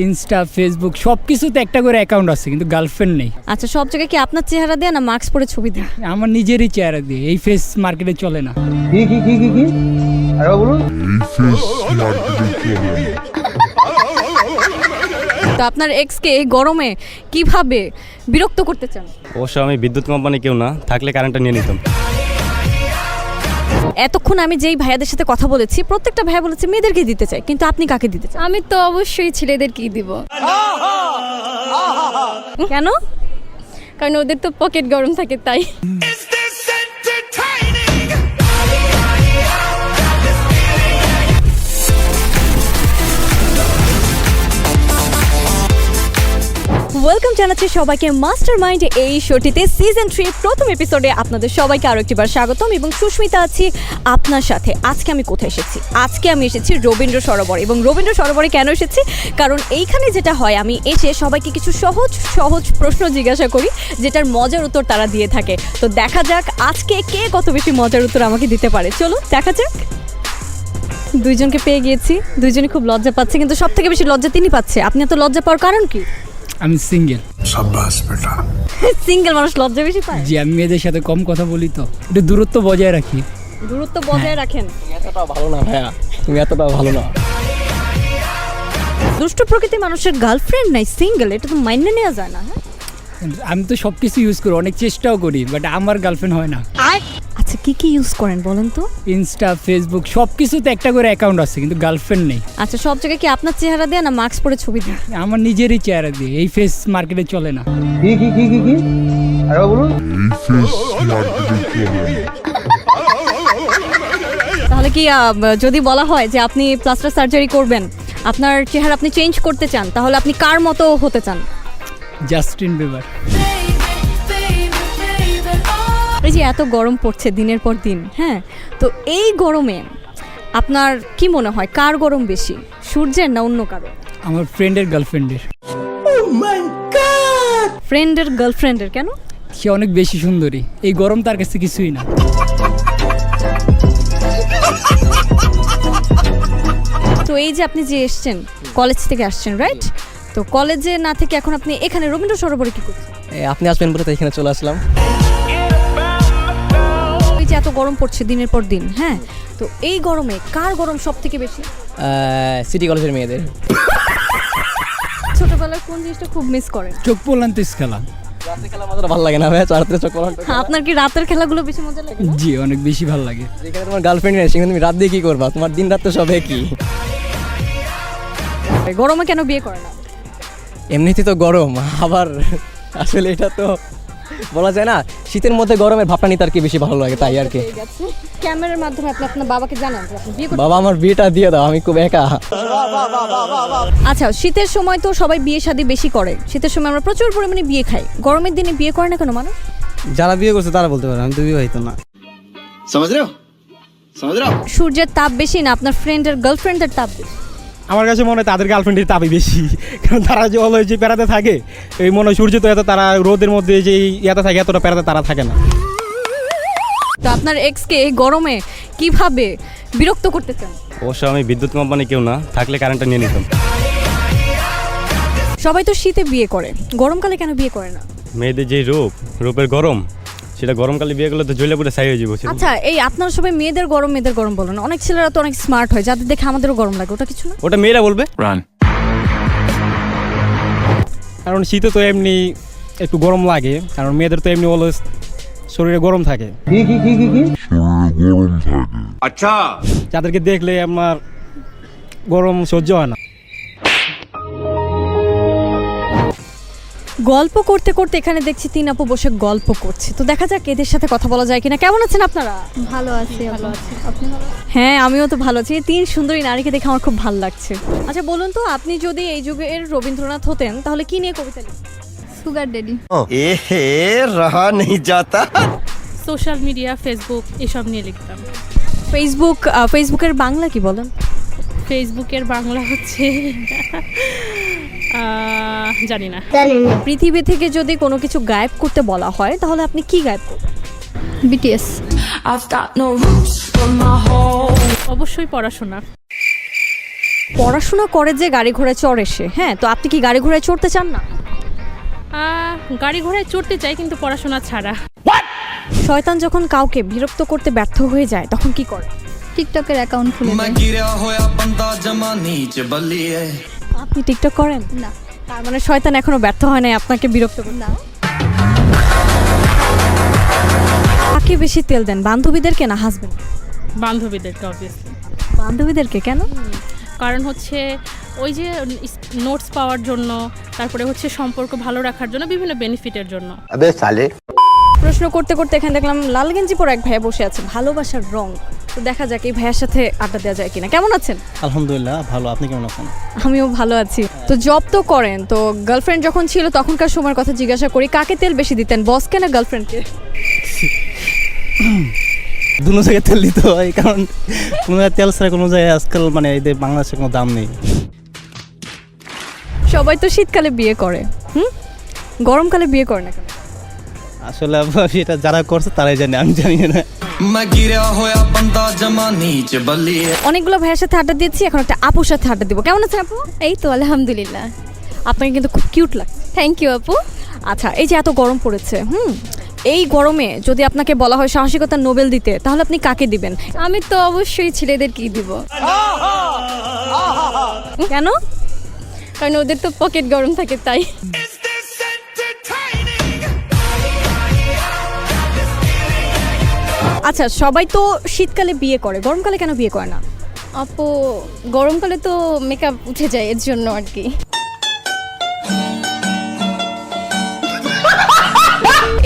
Insta, Facebook সব কিছুতে একটা করে অ্যাকাউন্ট আছে, কিন্তু গার্লফ্রেন্ড নেই। আচ্ছা, সব জায়গায় কি আপনার চেহারা দেয়া না মাস্ক পরে ছবি দেয়া? আমার নিজেরই চেহারা দিয়ে, এই ফেস মার্কেটে চলে না। কি আরে বলুন। তো আপনার এক্সকে এই গরমে কিভাবে বিরক্ত করতে চান? অবশ্য আমি বিদ্যুৎ কোম্পানি কেউ না, থাকলে কারেন্টটা নিয়ে নিতাম। এতক্ষণ আমি যেই ভাইয়াদের সাথে কথা বলেছি প্রত্যেকটা ভাইয়া বলেছে মেয়েদেরকে দিতে চাই, কিন্তু আপনি কাকে দিতে চান? আমি তো অবশ্যই ছেলেদেরকেই দিব, কেন? কারণ ওদের তো পকেট গরম থাকে তাই। ওয়েলকাম জানাচ্ছি সবাইকে মাস্টার মাইন্ড এই শোটিতে সিজন 3 প্রথম এপিসোডে আপনাদের সবাইকে আরও একটিবার স্বাগতম এবং সুস্মিতা আছি আপনার সাথে। আজকে আমি কোথায় এসেছি? আজকে আমি এসেছি রবীন্দ্র সরোবরে। এবং রবীন্দ্র সরোবরে কেন এসেছি? কারণ এইখানে যেটা হয়, আমি এসে সবাইকে কিছু সহজ সহজ প্রশ্ন জিজ্ঞাসা করি, যেটার মজার উত্তর তারা দিয়ে থাকে। তো দেখা যাক আজকে কে কত বেশি মজার উত্তর আমাকে দিতে পারে। চলো দেখা যাক। দুইজনকে পেয়ে গিয়েছি, দুইজনই খুব লজ্জা পাচ্ছে, কিন্তু সব থেকে বেশি লজ্জা তিনি পাচ্ছে। আপনি এত লজ্জা পাওয়ার কারণ কি? আমি সিঙ্গেল। সাব্বাস বেটা। সিঙ্গেল মানুষ লজ্জা বেশি পায়? জি, আমি মেয়েদের সাথে কম কথা বলি, তো একটু দূরত্ব বজায় রাখি। দূরত্ব বজায় রাখেন। এতটা ভালো না ভাইয়া, তুমি এতটা ভালো না। দুষ্ট প্রকৃতির মানুষের গার্লফ্রেন্ড নাই, সিঙ্গেল, এটা তো মাইন্ডে নেওয়া যায় না। আমি তো সব কিছু ইউজ করি, অনেক চেষ্টাও করি, বাট আমার গার্লফ্রেন্ড হয় না। আচ্ছা, কি কি ইউজ করেন বলেন তো? ইনস্টা, ফেসবুক সব কিছুতে একটা করে অ্যাকাউন্ট আছে, কিন্তু গার্লফ্রেন্ড নেই। আচ্ছা, সব জায়গায় কি আপনার চেহারা দেয়া না মাস্ক পরে ছবি দেয়া? আমার নিজেরই চেহারা দিয়ে, এই ফেস মার্কেটে চলে না। কি আরে বলুন। তাহলে কি যদি বলা হয় যে আপনি প্লাস্টার সার্জারি করবেন, আপনার চেহারা আপনি চেঞ্জ করতে চান, তাহলে আপনি কার মতো হতে চান? Justin Bieber. এই যে এত গরম পড়ছে দিনের পর দিন, হ্যাঁ, তো এই গরমে আপনার কি মনে হয় কার গরম বেশি, সূর্যের না অন্য কারো? আমার ফ্রেন্ডের গার্লফ্রেন্ডের। ফ্রেন্ডের গার্লফ্রেন্ডের? কেন? সে অনেক বেশি সুন্দরী, এই গরম তার কাছে কিছুই না। তো এই যে আপনি যে এসছেন, কলেজ থেকে আসছেন, রাইট? তো কলেজে না থেকে এখন আপনি এখানে রবীন্দ্র সরোবরে কি করছেন? আপনি আসবেন বলে তো এখানে চলে আসলাম। এই যে এত গরম পড়ছে দিনের পর দিন, হ্যাঁ, তো এই গরমে কার গরম সব থেকে বেশি? সিটি কলেজের মেয়েদের। ছোটবেলার কোন জিনিসটা খুব মিস করেন? চোখ পোলান্তিস খেলা। রাতে খেলা মাত্র ভালো লাগে না ভাইয়া, চারতে চোখ পড়ানো। আপনার কি রাতের খেলাগুলো বেশি মজা লাগে? জি, অনেক বেশি ভালো লাগে। যেখানে তোমার গার্লফ্রেন্ড নেই সেখানে তুমি রাত দিয়ে কি করবা? তোমার দিন রাত তো সব একই। গরমে কেন বিয়ে করে না? এমনিতে তো গরম, আবার আসলে এটা তো বলা যায় না। শীতের মধ্যে গরমের ভাবটা নিতে আর কি বেশি ভালো লাগে, তাই আর কি। ক্যামেরার মাধ্যমে আপনি আপনার বাবাকে জানান যে আপনি বিয়ে করতে। বাবা, আমার বিয়েটা দিয়ে দাও, আমি খুব একা। আচ্ছা, শীতের সময় তো সবাই বিয়ে শাদী বেশি করে, শীতের সময় আমরা প্রচুর পরিমাণে বিয়ে খাই, গরমের দিনে বিয়ে করে না কেন মানুষ? যারা বিয়ে করছে তারা বলতে পারে, আমি তো বিয়ে হইতো না। সূর্যের তাপ বেশি না আপনার ফ্রেন্ডের গার্লফ্রেন্ডের তাপ বেশি? আমার কাছে মনে হয় তাদের গার্লফ্রেন্ডের তাপই বেশি, কারণ তারা যে অলওয়েজ যে প্যারাতে থাকে, এই মনে হয় সূর্য তো এত, তারা রোদের মধ্যে যে ইয়াতে থাকে এতটা প্যারাতে তারা থাকে না। তো আপনার এক্সকে এই গরমে কিভাবে বিরক্ত করতে চান? অবশ্য আমি বিদ্যুৎ কোম্পানি কেউ না, থাকলে কারেন্টটা নিয়ে নিতাম। সবাই তো শীতে বিয়ে করে, গরমকালে কেন বিয়ে করে না? মেয়েদের যে রূপের গরম, সেটা গরমকালে বিয়ে করলে তো জ্বলে পুরো ছাই হয়ে যাবো। আচ্ছা, এই আপনারা সবাই মেয়েদের গরম বলেন, অনেক ছেলেরা তো অনেক স্মার্ট হয়, যাদের দেখে আমাদেরও গরম লাগে, ওটা কিছু না? ওটা মেয়েরা বলবে। কারণ শীতে তো এমনি একটু গরম লাগে, কারণ মেয়েদের তো এমনি অলওয়েজ শরীরে গরম থাকে। কি আচ্ছা, যাদেরকে দেখলে আমার গরম সহ্য হয় না। গল্প করতে করতে এখানে দেখছি 3 আপু বসে গল্প করছে, তো দেখা যাক এদের সাথে কথা বলা যায় কিনা। কেমন আছেন আপনারা? ভালো আছি, ভালো আছি। আপনি ভালো? হ্যাঁ, আমিও তো ভালো আছি। 3 সুন্দরী নারীকে দেখে আমার খুব ভালো লাগছে। আচ্ছা বলুন তো, আপনি যদি এই যুগের রবীন্দ্রনাথ হতেন তাহলে কি নিয়ে কবিতা লিখতেন? Sugar daddy. রহা নেই যাতা। সোশ্যাল মিডিয়া, ফেসবুক এসব নিয়ে লিখতাম। ফেসবুকের বাংলা কি বলেন? ফেসবুকের বাংলা হচ্ছে জানি না। পৃথিবী থেকে যদি কোনো কিছু গায়েব করতে বলা হয় তাহলে আপনি কি গায়েব করবেন? বিটিএস। অবশ্যই পড়াশোনা। পড়াশোনা করে যে গাড়ি ঘোড়ায় চড়ে সে, হ্যাঁ, তো আপনি কি গাড়ি ঘোড়ায় চড়তে চান না? গাড়ি ঘোড়ায় চড়তে চাই কিন্তু পড়াশোনা ছাড়া। শয়তান যখন কাউকে বিরক্ত করতে ব্যর্থ হয়ে যায় তখন কি করে? টিকটকের অ্যাকাউন্ট খুলে দেয়। আপনি টিকটক করেন? না। তার মানে শয়তান এখনো ব্যর্থ হয় নাই আপনাকে বিরক্ত করতে। না। কাকে বেশি তেল দেন, বান্ধবীদেরকে না হাজবেন্ড? বান্ধবীদেরকে অবভিয়াসলি। বান্ধবীদেরকে কেন? কারণ হচ্ছে ওই যে নোটস পাওয়ার জন্য, তারপরে হচ্ছে সম্পর্ক ভালো রাখার জন্য, বিভিন্ন বেনিফিটের জন্য। अबे साले প্রশ্ন করতে করতে এখানে দেখলাম লাল গেঞ্জি পরা এক ভাইয়া বসে আছে, ভালোবাসার রং। তো দেখা যাক এই ভাইয়ার সাথে আড্ডা দেওয়া যায় কিনা। কেমন আছেন? আলহামদুলিল্লাহ ভালো, আপনি কেমন আছেন? আমিও ভালো আছি। তো জব তো করেন, তো গার্লফ্রেন্ড যখন ছিল তখনকার সময়ের কথা জিজ্ঞাসা করি, কাকে তেল বেশি দিতেন, বসকে না গার্লফ্রেন্ডকে? দুনো জায়গায় তেল দিতে হয়, কারণ কোনো জায়গায় তেল ছাড়া কোনো জায়গায় আজকাল মানে এদের বাংলাদেশে কোনো দাম নেই। সবাই তো শীতকালে বিয়ে করে, গরমকালে বিয়ে করে না কেন? আসলে এটা যারা করছে তারাই জানে, আমি জানি না। অনেকগুলো ভাইয়ের সাথে আড্ডা দিয়েছি, এখন একটা আপুর সাথে আড্ডা দিব। কেমন আছেন আপু? এই তো আলহামদুলিল্লাহ। আপনাকে কিন্তু খুব কিউট লাগছে। থ্যাংক ইউ আপু। আচ্ছা, এই যে এত গরম পড়েছে, এই গরমে যদি আপনাকে বলা হয় সাহসিকতার নোবেল দিতে, তাহলে আপনি কাকে দিবেন? আমি তো অবশ্যই ছেলেদেরকেই দিব, কেন? কারণ ওদের তো পকেট গরম থাকে তাই। আচ্ছা, সবাই তো শীতকালে বিয়ে করে, গরমকালে কেন বিয়ে করে না? আপু গরমকালে তো মেকআপ উঠে যায়, এর জন্য আর কি।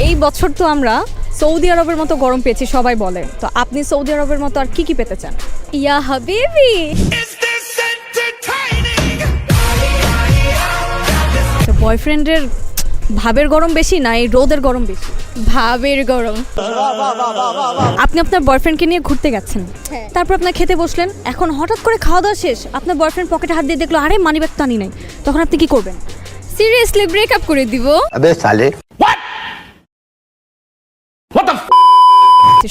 এই বছর তো আমরা সৌদি আরবের মতো গরম পেয়েছি সবাই বলে, তো আপনি সৌদি আরবের মতো আর কি কি পেতে চান? ইয়া হাবিবি। বয়ফ্রেন্ডের ভাবের গরম বেশি না এই রোদের গরম বেশি? ভাবের গরম। আপনি আপনার বয়ফ্রেন্ডকে নিয়ে ঘুরতে গেছেন, হ্যাঁ। তারপর আপনার খেতে বসলেন, এখন হঠাৎ করে খাওয়া দাওয়া শেষ, আপনার বয়ফ্রেন্ড পকেটে হাত দিয়ে দেখলো আরে মানিব্যাগ তো আনি নাই, তখন আপনি কি করবেন? সিরিয়াসলি ব্রেকআপ করে দিব। अबे साले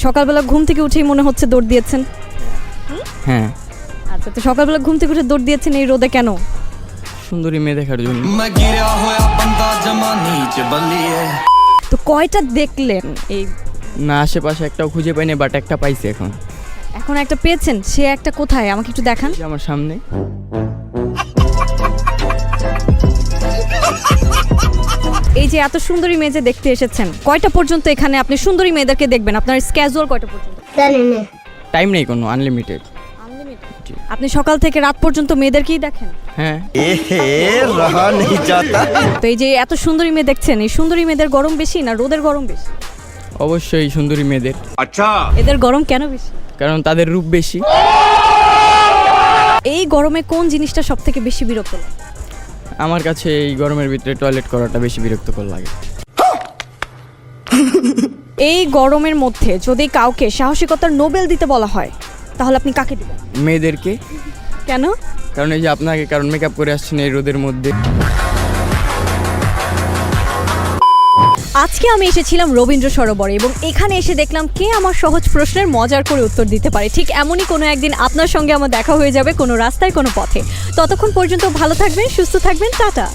সকালবেলা ঘুম থেকে উঠেই মনে হচ্ছে দৌড় দিয়েছেন। হ্যাঁ, আচ্ছা, তো সকালবেলা ঘুম থেকে উঠে দৌড় দিয়েছেন এই রোদে কেন? সুন্দরী মেয়ে দেখার জন্য। তো কয়টা দেখলেন? এই না, আশেপাশে একটাও খুঁজে পাইনি, বাট একটা পাইছি এখন। এখন একটা পেয়েছেন, সে একটা কোথায় আমাকে একটু দেখান। এই যে আমার সামনে। এই যে এত সুন্দরী মেয়ে যে দেখতে এসেছেন, কয়টা পর্যন্ত এখানে আপনি সুন্দরী মেয়েদেরকে দেখবেন? আপনার স্ক্যাজুয়াল কয়টা পর্যন্ত? টাইম নেই কোনো, আনলিমিটেড। আপনি সকাল থেকে রাত পর্যন্ত মেয়েদেরকেই দেখেন? হ্যাঁ। रहा नहीं जाता। তো এই যে এত সুন্দরী মেয়ে দেখছেন, এই সুন্দরী মেয়েদের গরম বেশি না রোদের গরম বেশি? অবশ্যই সুন্দরী মেয়েদের। এদের গরম কেন বেশি? কারণ তাদের রূপ বেশি। এই গরমে কোন জিনিসটা সব থেকে বেশি বিরক্ত লাগে? আমার কাছে এই গরমের ভিতরে টয়লেট করাটা বেশি বিরক্তকর লাগে। এই গরমের মধ্যে যদি কাউকে সাহসিকতার নোবেল দিতে বলা হয় তাহলে আপনি কাকে দিবেন? মেয়েদেরকে। কেন? কারণ এই যে আপনাকে, কারণ মেকআপ করে আসছেন এই রোদের মধ্যে। আজকে আমি এসেছিলাম রবীন্দ্র সরোবরে এবং এখানে এসে দেখলাম কে আমার সহজ প্রশ্নের মজার করে উত্তর দিতে পারে। ঠিক এমনই কোনো একদিন আপনার সঙ্গে আমার দেখা হয়ে যাবে কোনো রাস্তায় কোনো পথে। ততক্ষণ পর্যন্ত ভালো থাকবেন, সুস্থ থাকবেন, টাটা।